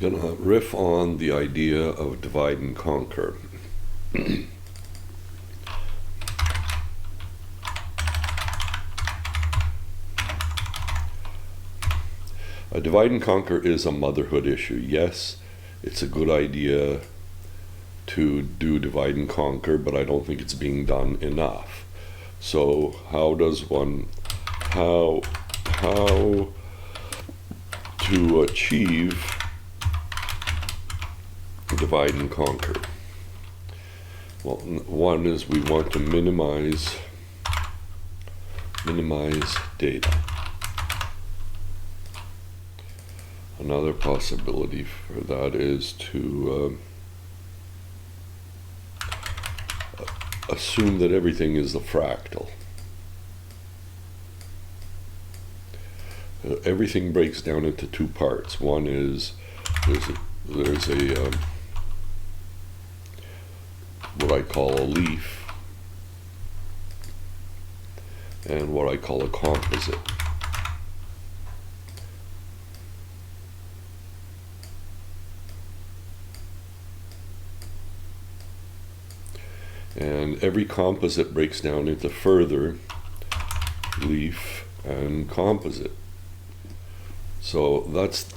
gonna riff on the idea of divide and conquer. A divide and conquer is a motherhood issue. Yes, it's a good idea to do divide and conquer, but I don't think it's being done enough. So how to achieve divide and conquer? Well, one is we want to minimize data. Another possibility for that is to assume that everything is a fractal. Everything breaks down into two parts. One is there's a what I call a leaf and what I call a composite. And every composite breaks down into further leaf and composite. So that's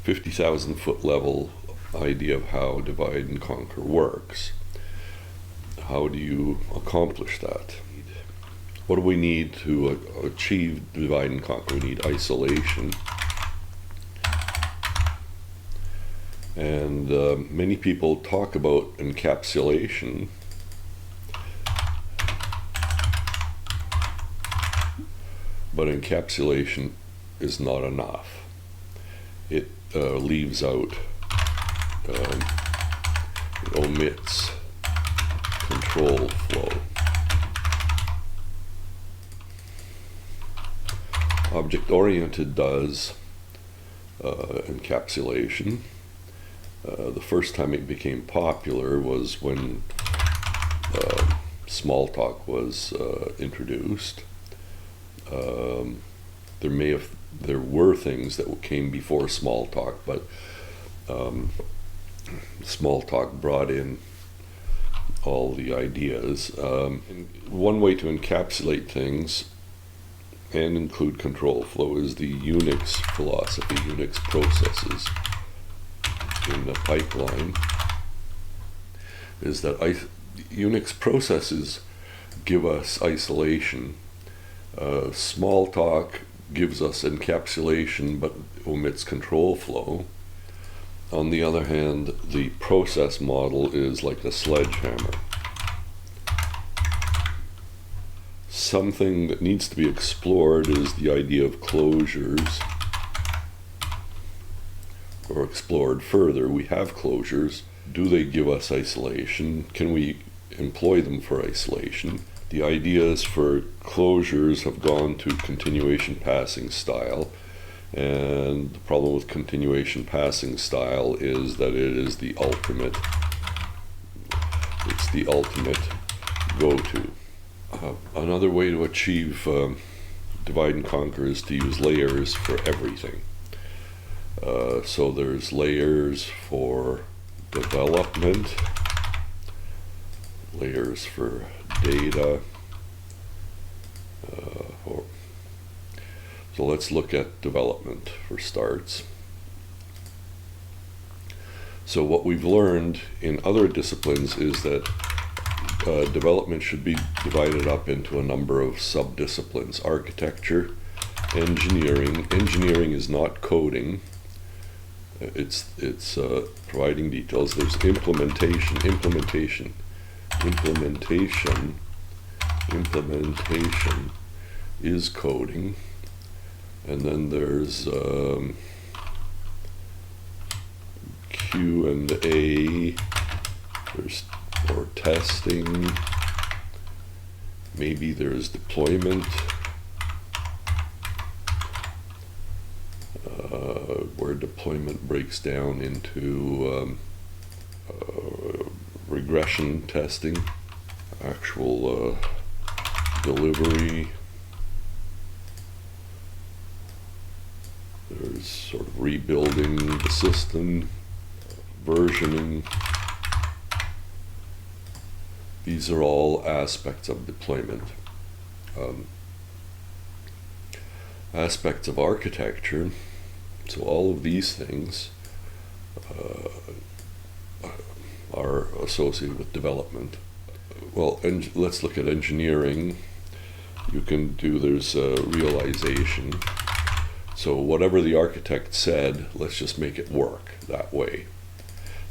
50,000 foot level idea of how divide and conquer works. How do you accomplish that? What do we need to achieve divide and conquer? We need isolation. And many people talk about encapsulation. But encapsulation is not enough. It leaves out, it omits control flow. Object-oriented does encapsulation. The first time it became popular was when Smalltalk was introduced. There were things that came before Smalltalk, but Smalltalk brought in all the ideas. One way to encapsulate things and include control flow is the Unix philosophy, Unix processes in the pipeline, is that Unix processes give us isolation. Smalltalk gives us encapsulation but omits control flow. On the other hand, the process model is like a sledgehammer. Something that needs to be explored is the idea of closures, or explored further. We have closures. Do they give us isolation? Can we employ them for isolation? The ideas for closures have gone to continuation passing style, and the problem with continuation passing style is that it is the ultimate, it's the ultimate go-to. Another way to achieve divide and conquer is to use layers for everything. So there's layers for development, layers for data. So let's look at development for starts. So what we've learned in other disciplines is that development should be divided up into a number of sub-disciplines. Architecture, engineering. Engineering is not coding. It's providing details. There's implementation is coding, and then there's Q&A, there's or testing, maybe there's deployment, where deployment breaks down into regression testing, actual delivery, There's sort of rebuilding the system, versioning. These are all aspects of deployment. Aspects of architecture. So all of these things are associated with development. Well, let's look at engineering. You can do, there's realization. So whatever the architect said, let's just make it work that way.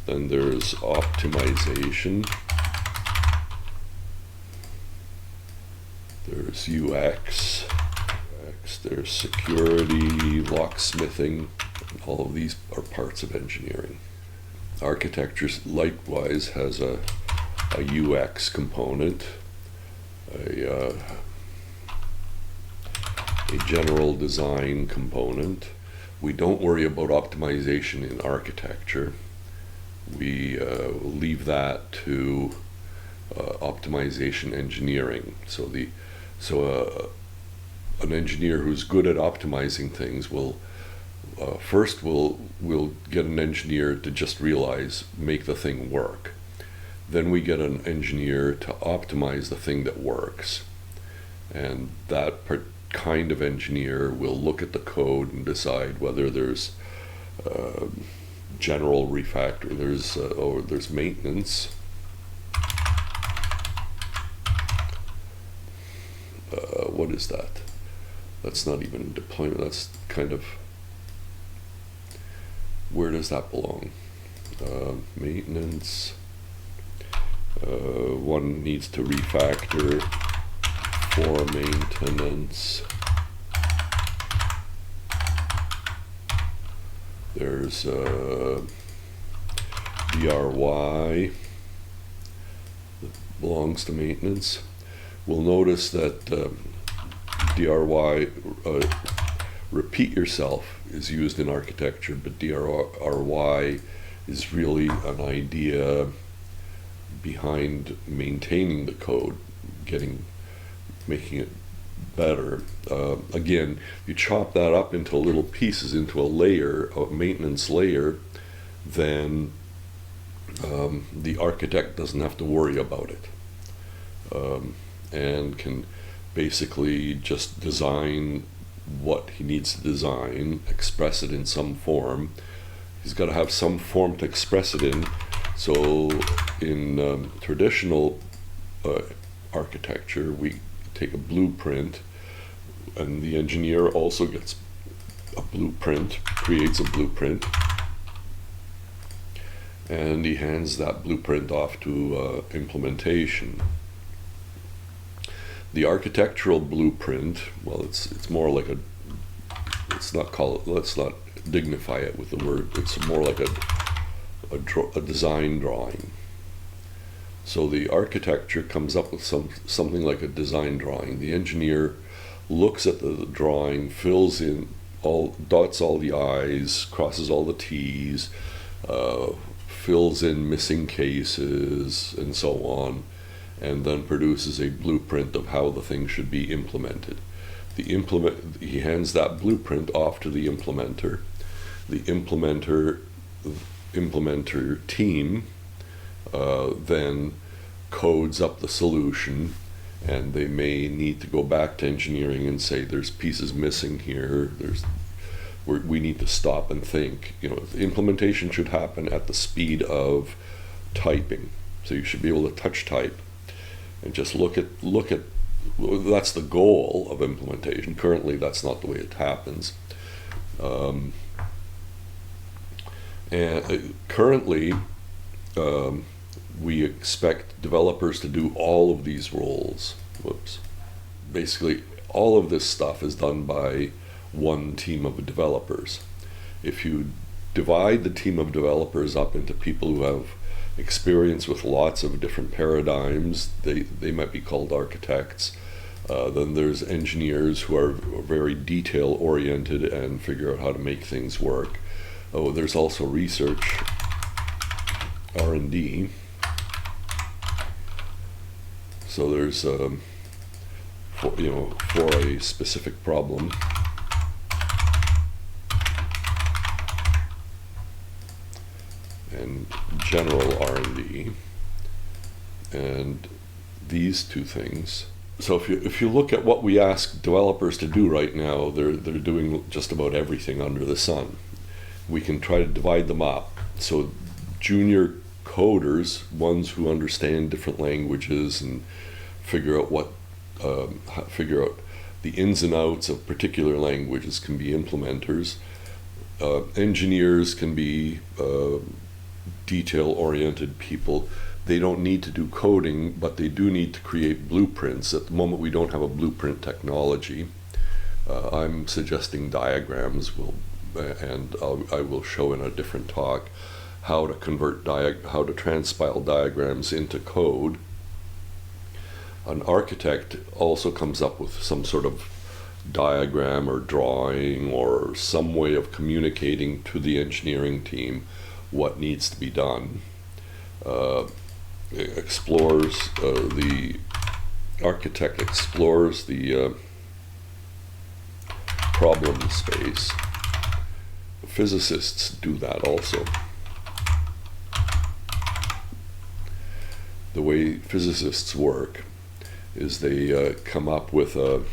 Then there's optimization. There's UX. There's security, locksmithing. All of these are parts of engineering. Architecture likewise has a UX component, a general design component. We don't worry about optimization in architecture. We leave that to optimization engineering. An engineer who's good at optimizing things will first we'll get an engineer to just make the thing work. Then we get an engineer to optimize the thing that works. And that kind of engineer will look at the code and decide whether there's general refactor, or there's maintenance. What is that? That's not even deployment. That's kind of, where does that belong? Maintenance. One needs to refactor for maintenance. There's DRY that belongs to maintenance. We'll notice that DRY, repeat yourself, is used in architecture, but DRY is really an idea behind maintaining the code, making it better. Again, you chop that up into little pieces, into a layer, a maintenance layer, then the architect doesn't have to worry about it, and can basically just design what he needs to design, express it in some form. He's got to have some form to express it in. So in traditional architecture, we take a blueprint, and the engineer also gets a blueprint, creates a blueprint, and he hands that blueprint off to implementation. The architectural blueprint, well, it's more like let's not dignify it with the word, it's more like a design drawing. So the architecture comes up with something like a design drawing. The engineer looks at the drawing, fills in dots all the I's, crosses all the T's, fills in missing cases, and so on, and then produces a blueprint of how the thing should be implemented. He hands that blueprint off to the implementer. The implementer team then codes up the solution, and they may need to go back to engineering and say there's pieces missing here, we need to stop and think. The implementation should happen at the speed of typing, so you should be able to touch type and just look at that's the goal of implementation. Currently that's not the way it happens. And currently we expect developers to do all of these roles. Basically all of this stuff is done by one team of developers. If you divide the team of developers up into people who have experience with lots of different paradigms, they might be called architects. Then there's engineers who are very detail oriented and figure out how to make things work. There's also research, R&D. So there's for a specific problem. general R&D, and these two things. So if you look at what we ask developers to do right now, they're doing just about everything under the sun. We can try to divide them up. So junior coders, ones who understand different languages and figure out the ins and outs of particular languages, can be implementers. Engineers can be detail-oriented people. They don't need to do coding, but they do need to create blueprints. At the moment, we don't have a blueprint technology. I'm suggesting diagrams and I will show in a different talk how to how to transpile diagrams into code. An architect also comes up with some sort of diagram or drawing or some way of communicating to the engineering team what needs to be done. The architect explores the problem space. Physicists do that also. The way physicists work is they come up with a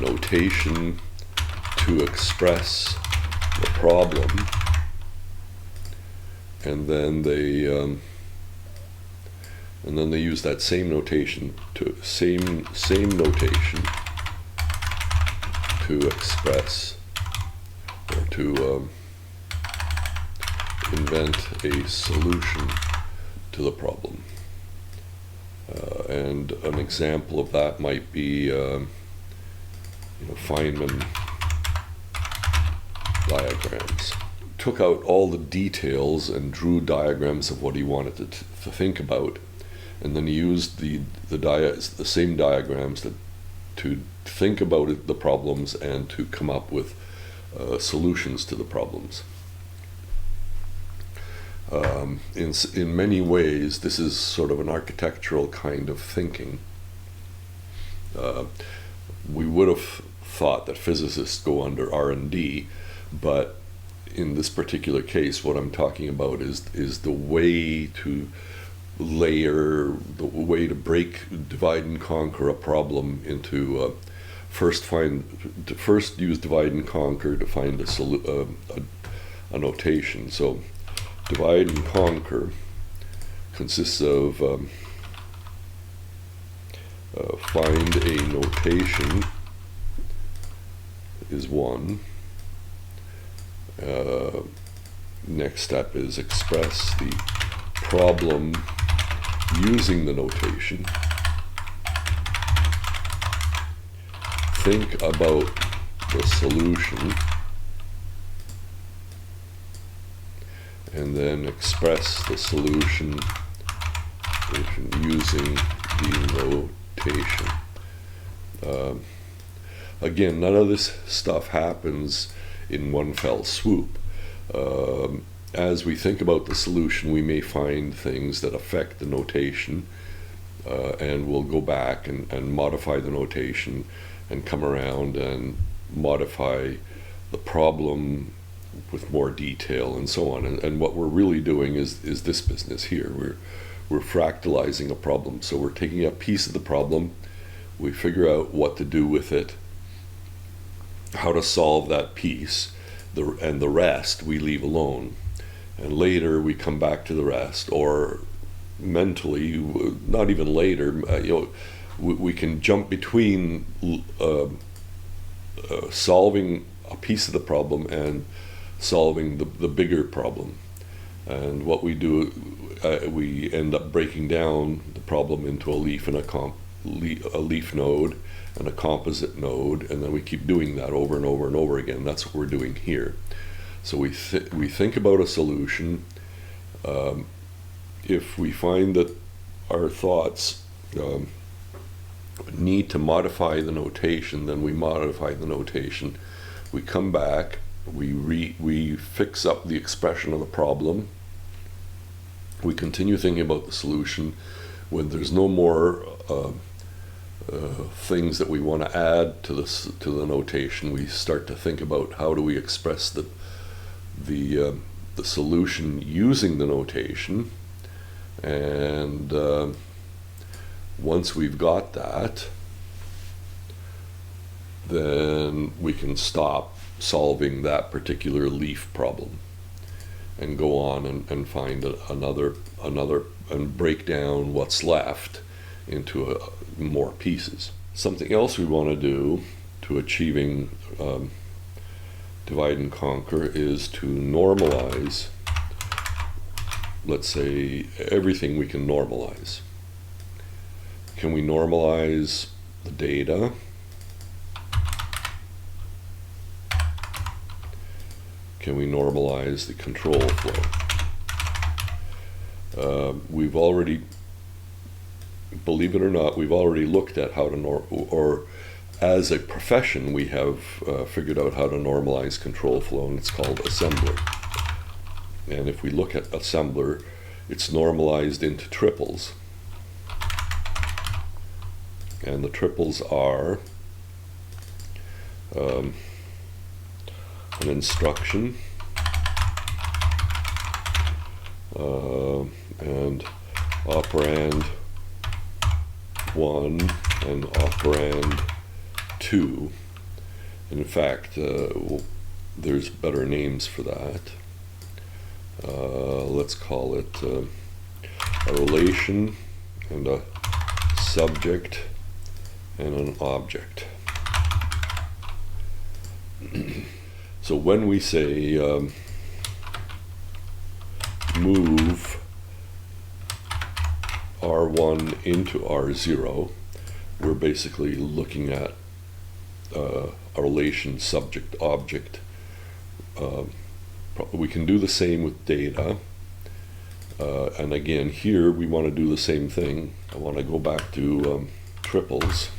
notation to express the problem, and then they use that same notation to express or to invent a solution to the problem. And an example of that might be Feynman diagrams. Took out all the details and drew diagrams of what he wanted to think about, and then he used the same diagrams to think about the problems and to come up with solutions to the problems. In many ways, this is sort of an architectural kind of thinking. We would have thought that physicists go under R&D, but in this particular case, what I'm talking about is the way to layer, the way to divide and conquer a problem into first use divide and conquer to find a notation. So divide and conquer consists of find a notation is one. Next step is express the problem using the notation. Think about the solution, and then express the solution using the notation. Again, none of this stuff happens in one fell swoop. As we think about the solution, we may find things that affect the notation, and we'll go back and modify the notation and come around and modify the problem with more detail and so on. And what we're really doing is this business here. We're fractalizing a problem. So we're taking a piece of the problem, we figure out what to do with it, how to solve that piece, and the rest we leave alone. And later we come back to the rest, or mentally, not even later, we can jump between solving a piece of the problem and solving the bigger problem. And what we do, we end up breaking down the problem into a leaf and a leaf node and a composite node, and then we keep doing that over and over and over again. That's what we're doing here. So we think about a solution. If we find that our thoughts need to modify the notation, then we modify the notation. We come back, we fix up the expression of the problem. We continue thinking about the solution. When there's no more things that we want to add to the notation, we start to think about how do we express the the solution using the notation, and once we've got that, then we can stop solving that particular leaf problem and go on and find another and break down what's left into more pieces. Something else we want to do to achieving divide and conquer is to normalize, let's say, everything we can normalize. Can we normalize the data? Can we normalize the control flow? We've already, believe it or not, we've already looked at how to or as a profession, we have figured out how to normalize control flow, and it's called assembler. And if we look at assembler, it's normalized into triples. And the triples are an instruction and operand 1 and operand 2. And in fact, there's better names for that. Let's call it a relation and a subject and an object. So when we say move R1 into R0, we're basically looking at a relation subject-object. We can do the same with data. And again, here we want to do the same thing. I want to go back to triples.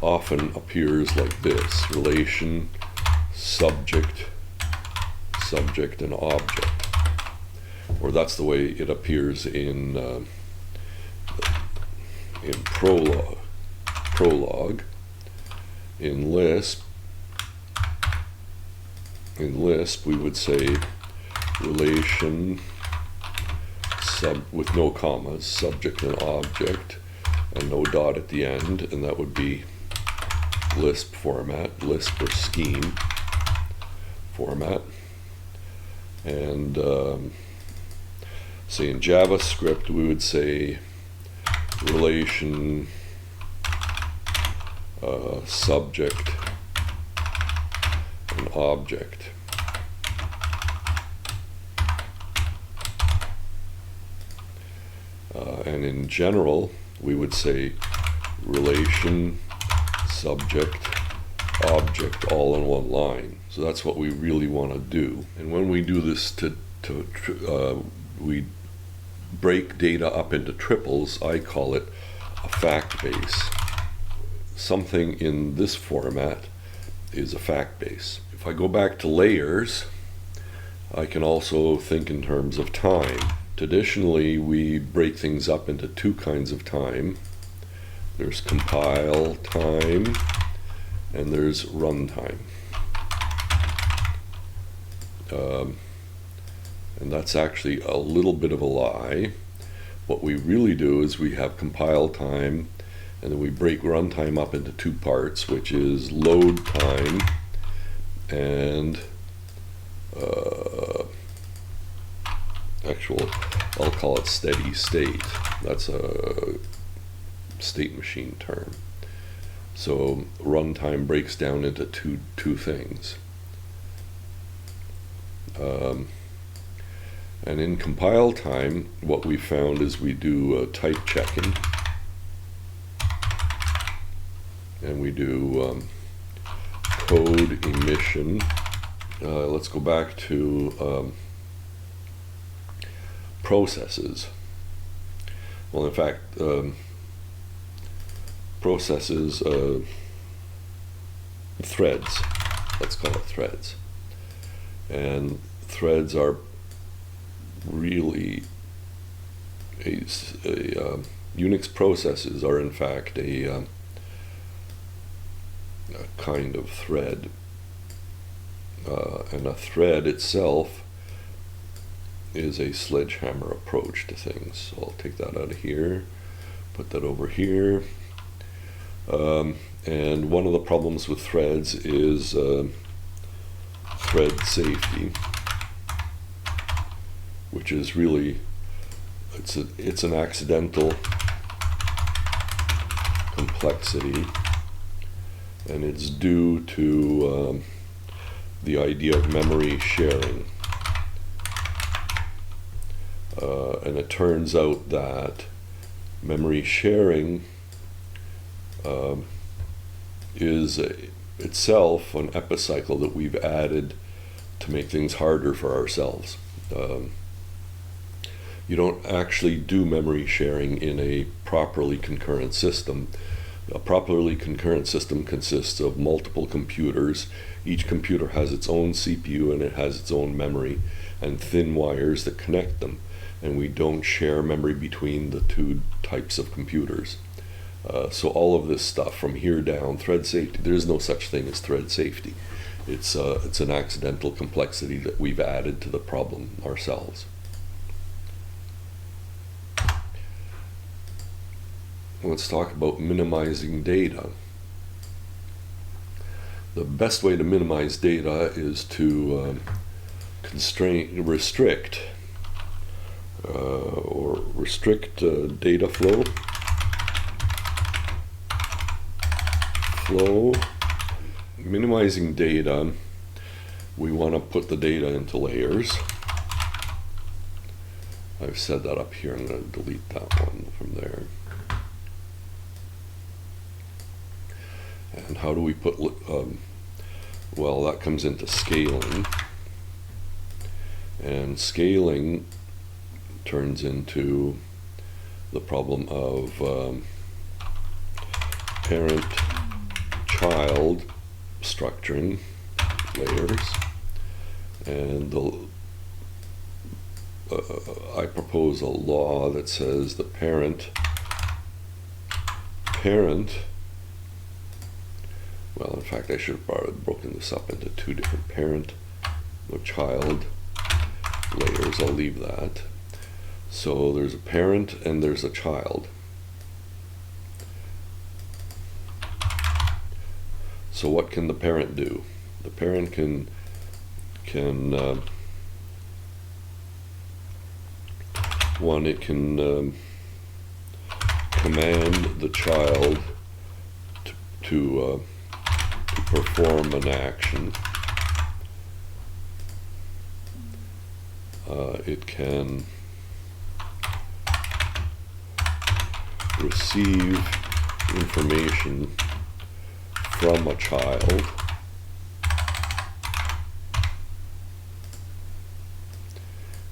Often appears like this: relation, subject, and object. Or that's the way it appears in prologue. In Lisp, we would say relation with no commas, subject and object, and no dot at the end, and that would be Lisp format, Lisp or scheme format. And say in JavaScript, we would say relation subject and object. And in general, we would say relation subject object all in one line. So that's what we really want to do. And when we do this we break data up into triples, I call it a fact base. Something in this format is a fact base. If I go back to layers, I can also think in terms of time. Traditionally, we break things up into two kinds of time. There's compile time and there's runtime. And that's actually a little bit of a lie. What we really do is we have compile time, and then we break runtime up into two parts, which is load time and I'll call it steady state. That's a state machine term. So runtime breaks down into two things. And in compile time, what we found is we do type checking, and we do code emission. Let's go back to processes. Well, in fact, processes, threads. Let's call it threads. And threads are really Unix processes are in fact a kind of thread, and a thread itself is a sledgehammer approach to things. So I'll take that out of here, put that over here. And one of the problems with threads is thread safety, which is really, it's an accidental complexity, and it's due to the idea of memory sharing. And it turns out that memory sharing is itself an epicycle that we've added to make things harder for ourselves. You don't actually do memory sharing in a properly concurrent system. A properly concurrent system consists of multiple computers. Each computer has its own CPU and it has its own memory and thin wires that connect them. And we don't share memory between the two types of computers. So all of this stuff from here down, thread safety, there's no such thing as thread safety. It's an accidental complexity that we've added to the problem ourselves. Let's talk about minimizing data. The best way to minimize data is to restrict data flow. Minimizing data, we want to put the data into layers. I've said that up here. I'm going to delete that one from there. And how do we put, well, that comes into scaling. And scaling turns into the problem of parent-child structuring layers. And I propose a law that says the parent, well, in fact, I should have probably broken this up into two different parent or child layers. I'll leave that. So there's a parent and there's a child. So what can the parent do? The parent can one, it can command the child to perform an action. It can receive information from a child,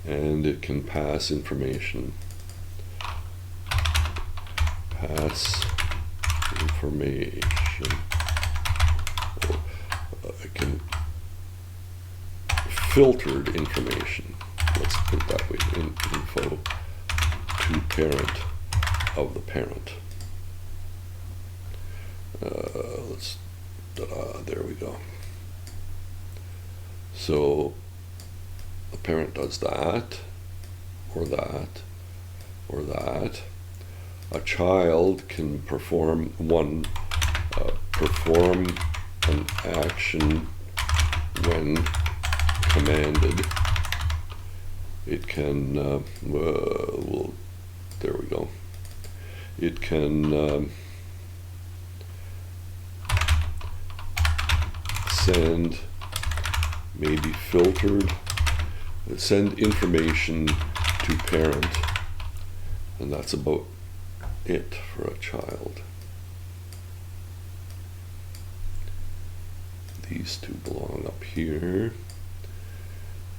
and it can pass information. It can filtered information. Let's put it that way. Info to parent of the parent. There we go. So the parent does that, or that, or that. A child can perform an action when commanded. It can, there we go. It can send, maybe filtered, send information to parent, and that's about it for a child. These two belong up here,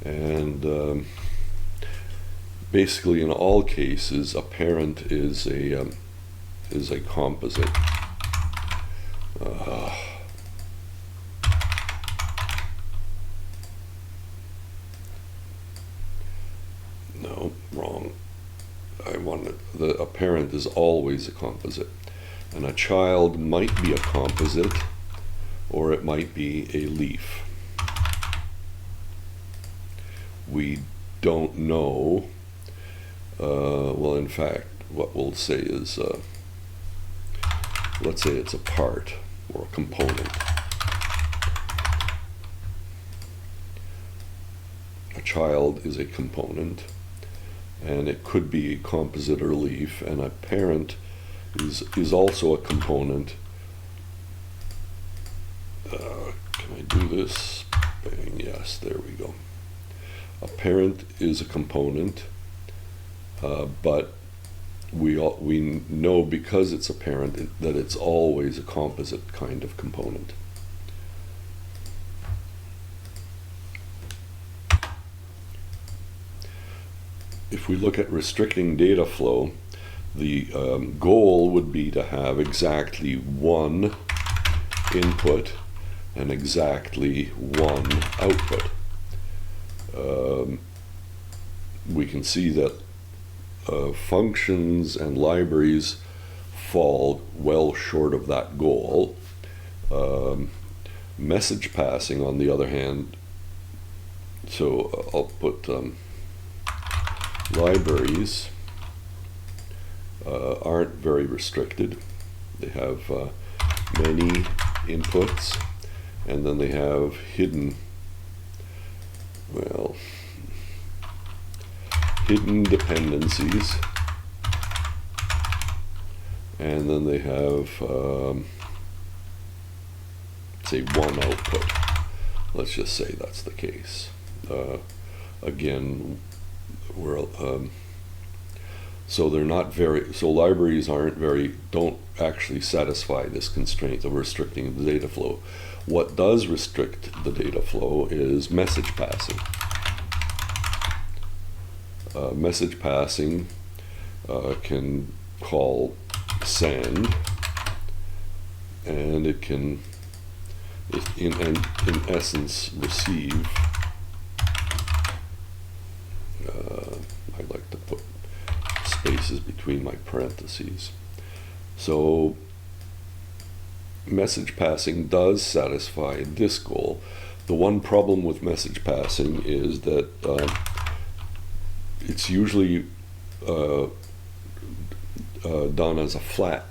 and basically in all cases a parent is a composite. No, wrong. A parent is always a composite, and a child might be a composite, or it might be a leaf. We don't know, well, in fact, what we'll say is, let's say it's a part or a component. A child is a component, and it could be a composite or leaf, and a parent is also a component. Can I do this? Bang, yes, there we go. A parent is a component, but we know because it's a parent that it's always a composite kind of component. If we look at restricting data flow, the goal would be to have exactly one input and exactly one output. We can see that functions and libraries fall well short of that goal. Message passing, on the other hand, so I'll put libraries aren't very restricted. They have many inputs, and then they have hidden dependencies, and then they have say one output. Let's just say that's the case. Again, so they're not very, so libraries don't actually satisfy this constraint of restricting the data flow. What does restrict the data flow is message passing. Message passing can call send, and it can, in essence, receive. I like to put spaces between my parentheses. So message passing does satisfy this goal. The one problem with message passing is that it's usually done as a flat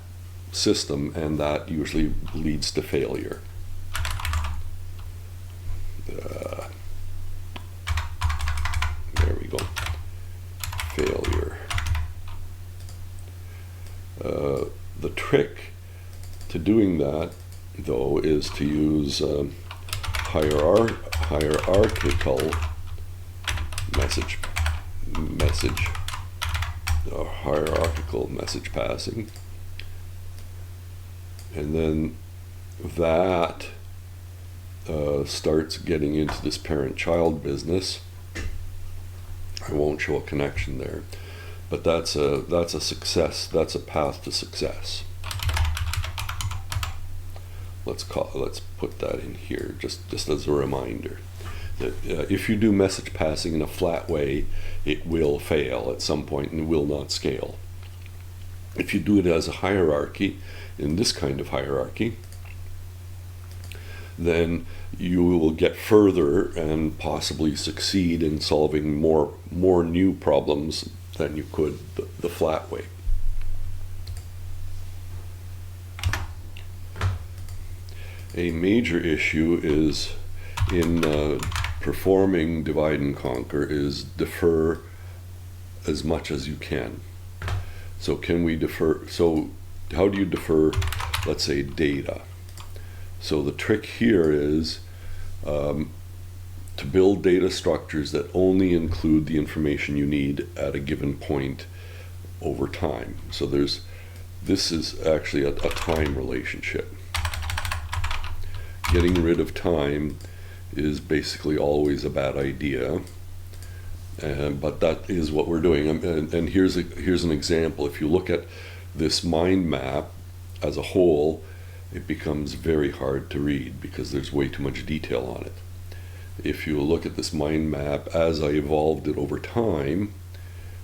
system, and that usually leads to failure. There we go. Failure. The trick to doing that, though, is to use hierarchical hierarchical message passing, and then that starts getting into this parent-child business. I won't show a connection there, but that's a success. That's a path to success. Let's put that in here just as a reminder that if you do message passing in a flat way, it will fail at some point and will not scale. If you do it as a hierarchy, in this kind of hierarchy, then you will get further and possibly succeed in solving more new problems than you could the flat way. A major issue is in performing divide and conquer is defer as much as you can. So can we defer? So how do you defer, let's say, data? So the trick here is to build data structures that only include the information you need at a given point over time. So this is actually a time relationship. Getting rid of time is basically always a bad idea, but that is what we're doing. And here's an example. If you look at this mind map as a whole, it becomes very hard to read because there's way too much detail on it. If you look at this mind map as I evolved it over time,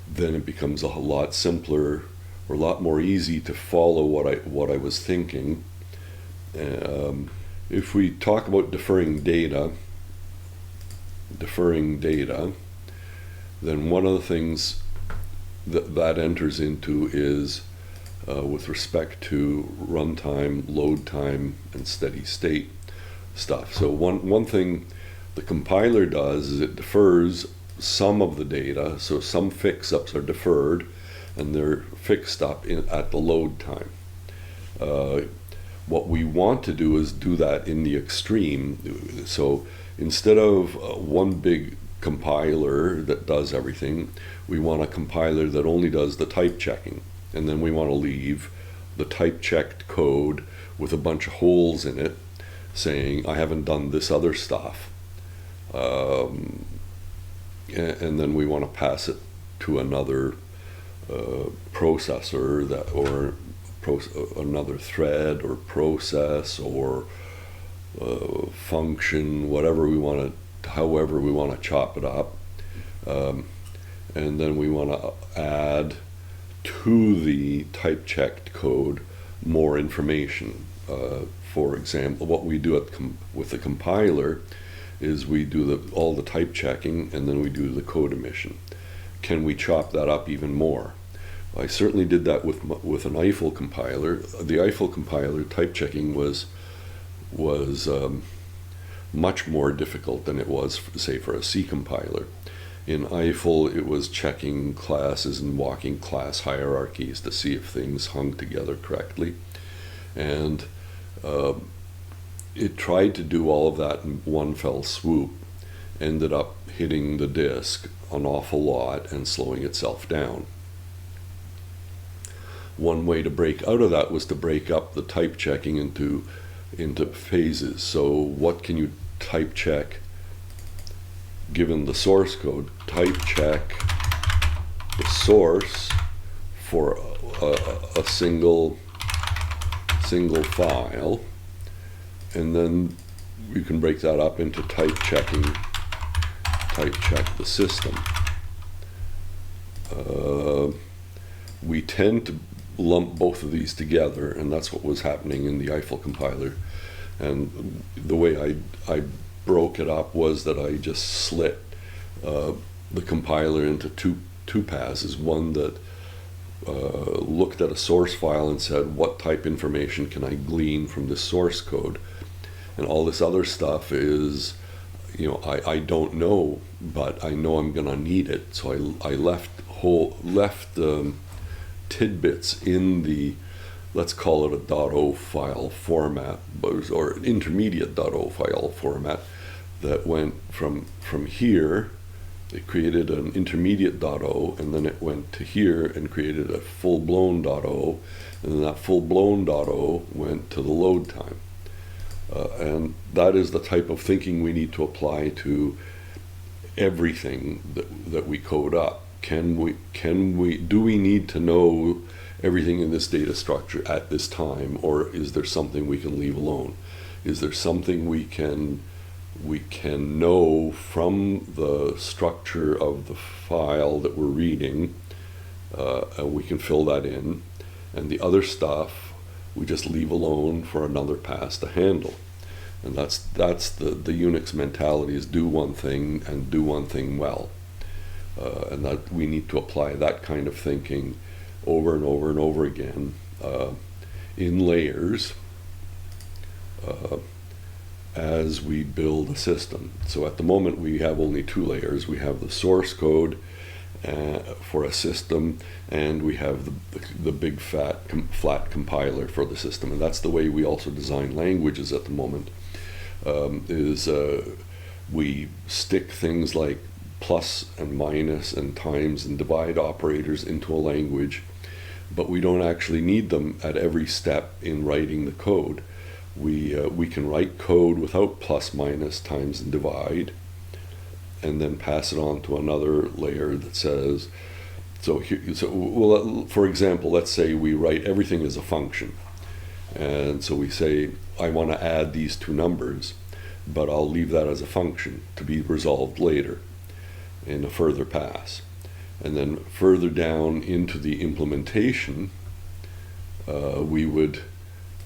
then it becomes a lot simpler or a lot more easy to follow what I was thinking. If we talk about deferring data, then one of the things that enters into is with respect to runtime, load time, and steady state stuff. So one thing the compiler does is it defers some of the data, so some fix-ups are deferred, and they're fixed up at the load time. What we want to do is do that in the extreme. So instead of one big compiler that does everything, we want a compiler that only does the type checking, and then we want to leave the type checked code with a bunch of holes in it saying I haven't done this other stuff, and then we want to pass it to another processor or another thread or process or function, whatever we want to, however we want to chop it up, and then we want to add to the type checked code more information. For example, what we do with the compiler is we do all the type checking, and then we do the code emission. Can we chop that up even more? I certainly did that with an Eiffel compiler. The Eiffel compiler type checking was much more difficult than it was, say, for a C compiler. In Eiffel, it was checking classes and walking class hierarchies to see if things hung together correctly. And it tried to do all of that in one fell swoop, ended up hitting the disk an awful lot and slowing itself down. One way to break out of that was to break up the type checking into phases. So what can you type check given the source code? Type check the source for a single file, and then you can break that up into type check the system. We tend to lump both of these together, and that's what was happening in the Eiffel compiler. And the way I broke it up was that I just slit the compiler into two passes. One that looked at a source file and said, what type information can I glean from this source code? And all this other stuff is, I don't know, but I know I'm going to need it. So I left tidbits in the, let's call it a .o file format, or an intermediate .o file format that went from here. It created an intermediate .o, and then it went to here and created a full-blown .o, and then that full-blown .o went to the load time. And that is the type of thinking we need to apply to everything that we code up. Do we need to know everything in this data structure at this time, or is there something we can leave alone? Is there something we can know from the structure of the file that we're reading, and we can fill that in, and the other stuff we just leave alone for another pass to handle? And that's the Unix mentality, is do one thing and do one thing well. And that we need to apply that kind of thinking over and over and over again in layers as we build a system. So at the moment we have only two layers. We have the source code for a system, and we have the big flat compiler for the system. And that's the way we also design languages at the moment, we stick things like plus and minus and times and divide operators into a language, but we don't actually need them at every step in writing the code. We can write code without plus, minus, times, and divide, and then pass it on to another layer that says, for example, let's say we write everything as a function. And so we say, I want to add these two numbers, but I'll leave that as a function to be resolved later in a further pass. And then further down into the implementation, we would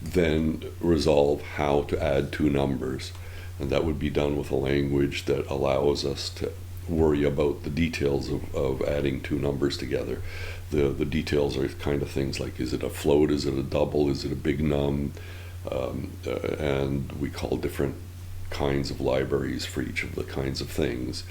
then resolve how to add two numbers. And that would be done with a language that allows us to, worry about the details of adding two numbers together. The details are kind of things like, is it a float, is it a double, is it a big num, and we call different kinds of libraries for each of the kinds of things.